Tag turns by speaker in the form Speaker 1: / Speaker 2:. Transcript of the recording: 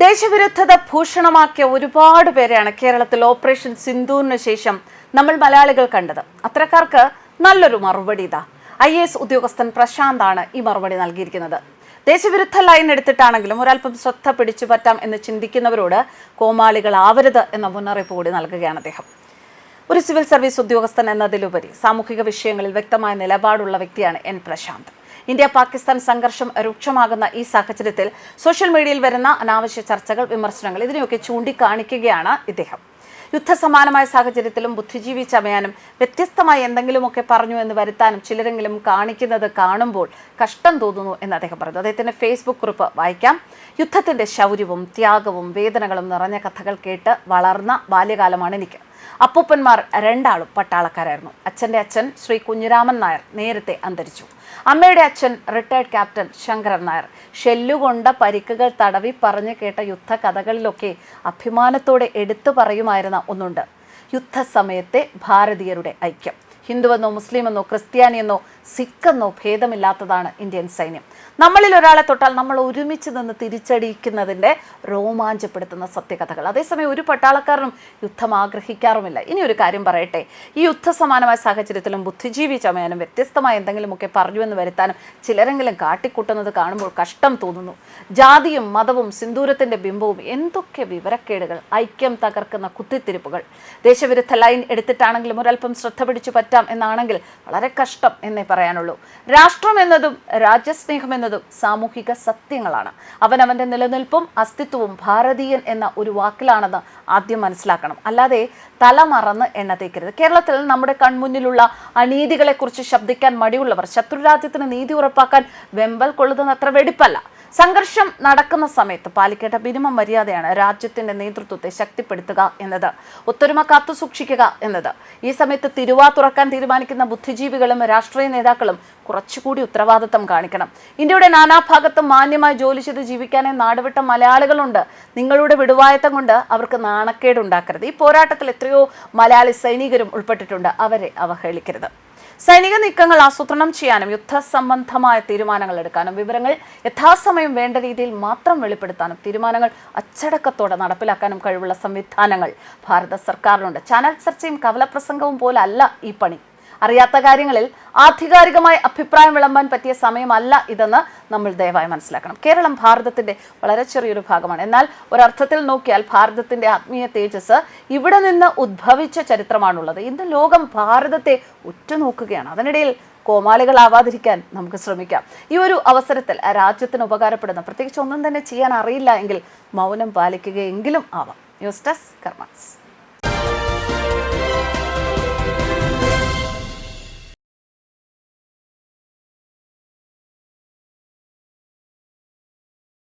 Speaker 1: ദേശവിരുദ്ധത ഭൂഷണമാക്കിയ ഒരുപാട് പേരെയാണ് കേരളത്തിൽ ഓപ്പറേഷൻ സിന്ദൂറിന് ശേഷം നമ്മൾ മലയാളികൾ കണ്ടത്. അത്തരക്കാർക്ക് നല്ലൊരു മറുപടി ഇതാ. IAS ഉദ്യോഗസ്ഥൻ പ്രശാന്താണ് ഈ മറുപടി നൽകിയിരിക്കുന്നത്. ദേശവിരുദ്ധ ലൈൻ എടുത്തിട്ടാണെങ്കിലും ഒരൽപ്പം ശ്രദ്ധ പിടിച്ചു പറ്റാം എന്ന് ചിന്തിക്കുന്നവരോട് കോമാളികളാവരുത് എന്ന മുന്നറിയിപ്പ് കൂടി നൽകുകയാണ് അദ്ദേഹം. ഒരു സിവിൽ സർവീസ് ഉദ്യോഗസ്ഥൻ എന്നതിലുപരി സാമൂഹിക വിഷയങ്ങളിൽ വ്യക്തമായ നിലപാടുള്ള വ്യക്തിയാണ് N പ്രശാന്ത്. ഇന്ത്യ പാകിസ്ഥാൻ സംഘർഷം രൂക്ഷമാകുന്ന ഈ സാഹചര്യത്തിൽ സോഷ്യൽ മീഡിയയിൽ വരുന്ന അനാവശ്യ ചർച്ചകൾ, വിമർശനങ്ങൾ ഇതിനെയൊക്കെ ചൂണ്ടിക്കാണിക്കുകയാണ് ഇദ്ദേഹം. യുദ്ധസമാനമായ സാഹചര്യത്തിലും ബുദ്ധിജീവി ചമയാനും വ്യത്യസ്തമായി എന്തെങ്കിലുമൊക്കെ പറഞ്ഞു എന്ന് വരുത്താനും ചിലരെങ്കിലും കാണിക്കുന്നത് കാണുമ്പോൾ കഷ്ടം തോന്നുന്നു എന്ന് അദ്ദേഹം പറഞ്ഞു. അദ്ദേഹത്തിന്റെ ഫേസ്ബുക്ക് കുറിപ്പ് വായിക്കാം. യുദ്ധത്തിന്റെ ശൗര്യവും ത്യാഗവും വേദനകളും നിറഞ്ഞ കഥകൾ കേട്ട് വളർന്ന ബാല്യകാലമാണ് എനിക്ക്. അപ്പൂപ്പന്മാർ രണ്ടാളും പട്ടാളക്കാരായിരുന്നു. അച്ഛൻ്റെ അച്ഛൻ ശ്രീ കുഞ്ഞിരാമൻ നായർ നേരത്തെ അന്തരിച്ചു. അമ്മയുടെ അച്ഛൻ റിട്ടയർഡ് ക്യാപ്റ്റൻ ശങ്കരൻ നായർ. ഷെല്ലുകൊണ്ട പരിക്കുകൾ തടവി പറഞ്ഞു കേട്ട യുദ്ധകഥകളിലൊക്കെ അഭിമാനത്തോടെ എടുത്തു പറയുമായിരുന്ന ഒന്നുണ്ട്: യുദ്ധസമയത്തെ ഭാരതീയരുടെ ഐക്യം. ഹിന്ദുവെന്നോ മുസ്ലിമെന്നോ ക്രിസ്ത്യാനിയെന്നോ സിഖെന്നോ ഭേദമില്ലാത്തതാണ് ഇന്ത്യൻ സൈന്യം. നമ്മളിൽ ഒരാളെ തൊട്ടാൽ നമ്മൾ ഒരുമിച്ച് നിന്ന് തിരിച്ചടിക്കുന്നതിൻ്റെ രോമാഞ്ചപ്പെടുത്തുന്ന സത്യകഥകൾ. അതേസമയം ഒരു പട്ടാളക്കാരനും യുദ്ധം ആഗ്രഹിക്കാറുമില്ല. ഇനി ഒരു കാര്യം പറയട്ടെ, ഈ യുദ്ധസമാനമായ സാഹചര്യത്തിലും ബുദ്ധിജീവി ചമയാനും വ്യത്യസ്തമായ എന്തെങ്കിലുമൊക്കെ പറഞ്ഞുവെന്ന് വരുത്താനും ചിലരെങ്കിലും കാട്ടിക്കൂട്ടുന്നത് കാണുമ്പോൾ കഷ്ടം തോന്നുന്നു. ജാതിയും മതവും സിന്ദൂരത്തിൻ്റെ ബിംബവും, എന്തൊക്കെ വിവരക്കേടുകൾ! ഐക്യം തകർക്കുന്ന കുത്തിത്തിരിപ്പുകൾ. ദേശവിരുദ്ധ ലൈൻ എടുത്തിട്ടാണെങ്കിലും ഒരൽപ്പം ശ്രദ്ധ പിടിച്ചു പറ്റാം എന്നാണെങ്കിൽ വളരെ കഷ്ടം എന്നേ പറയാനുള്ളൂ. രാഷ്ട്രം എന്നതും രാജ്യസ്നേഹം എന്നതും സാമൂഹിക സത്യങ്ങളാണ്. അവനവന്റെ നിലനിൽപ്പും അസ്തിത്വവും ഭാരതീയൻ എന്ന ഒരു വാക്കിലാണെന്ന് ആദ്യം മനസ്സിലാക്കണം. അല്ലാതെ തലമറന്ന് എണ്ണ തേക്കരുത്. കേരളത്തിൽ നമ്മുടെ കൺമുന്നിലുള്ള അനീതികളെക്കുറിച്ച് ശബ്ദിക്കാൻ മടിയുള്ളവർ ശത്രുരാജ്യത്തിന് നീതി ഉറപ്പാക്കാൻ വെമ്പൽ കൊള്ളുന്നത് അത്ര വെടിപ്പല്ല. സംഘർഷം നടക്കുന്ന സമയത്ത് പാലിക്കേണ്ട മിനിമം മര്യാദയാണ് രാജ്യത്തിന്റെ നേതൃത്വത്തെ ശക്തിപ്പെടുത്തുക എന്നത്, ഒത്തൊരുമ കാത്തു സൂക്ഷിക്കുക എന്നത്. ഈ സമയത്ത് തിരുവാ തുറക്കാൻ തീരുമാനിക്കുന്ന ബുദ്ധിജീവികളും രാഷ്ട്രീയ നേതാക്കളും കുറച്ചുകൂടി ഉത്തരവാദിത്തം കാണിക്കണം. ഇന്ത്യയുടെ നാനാഭാഗത്തും മാന്യമായി ജോലി ചെയ്ത് ജീവിക്കാനേ നാടുവിട്ട മലയാളികളുണ്ട്. നിങ്ങളുടെ വിടുവായത്തം കൊണ്ട് അവർക്ക് നാണക്കേടുണ്ടാക്കരുത്. ഈ പോരാട്ടത്തിൽ എത്രയോ മലയാളി സൈനികരും ഉൾപ്പെട്ടിട്ടുണ്ട്. അവരെ അവഹേളിക്കരുത്. സൈനിക നീക്കങ്ങൾ ആസൂത്രണം ചെയ്യാനും യുദ്ധസംബന്ധമായ തീരുമാനങ്ങൾ എടുക്കാനും വിവരങ്ങൾ യഥാസമയം വേണ്ട രീതിയിൽ മാത്രം വെളിപ്പെടുത്താനും തീരുമാനങ്ങൾ അച്ചടക്കത്തോടെ നടപ്പിലാക്കാനും കഴിവുള്ള സംവിധാനങ്ങൾ ഭാരത സർക്കാരിനുണ്ട്. ചാനൽ ചർച്ചയും കവലപ്രസംഗവും പോലെ അല്ല ഈ പണി. അറിയാത്ത കാര്യങ്ങളിൽ ആധികാരികമായി അഭിപ്രായം വിളമ്പാൻ പറ്റിയ സമയമല്ല ഇതെന്ന് നമ്മൾ ദയവായി മനസ്സിലാക്കണം. കേരളം ഭാരതത്തിന്റെ വളരെ ചെറിയൊരു ഭാഗമാണ്. എന്നാൽ ഒരർത്ഥത്തിൽ നോക്കിയാൽ ഭാരതത്തിന്റെ ആത്മീയ തേജസ് ഇവിടെ നിന്ന് ഉദ്ഭവിച്ച ചരിത്രമാണുള്ളത്. ഇന്ന് ലോകം ഭാരതത്തെ ഉറ്റുനോക്കുകയാണ്. അതിനിടയിൽ കോമാളികളാവാതിരിക്കാൻ നമുക്ക് ശ്രമിക്കാം. ഈ ഒരു അവസരത്തിൽ രാജ്യത്തിന് ഉപകാരപ്പെടുന്ന, പ്രത്യേകിച്ച് ഒന്നും തന്നെ ചെയ്യാൻ അറിയില്ല എങ്കിൽ മൗനം പാലിക്കുകയെങ്കിലും ആവാം. News desk karmas.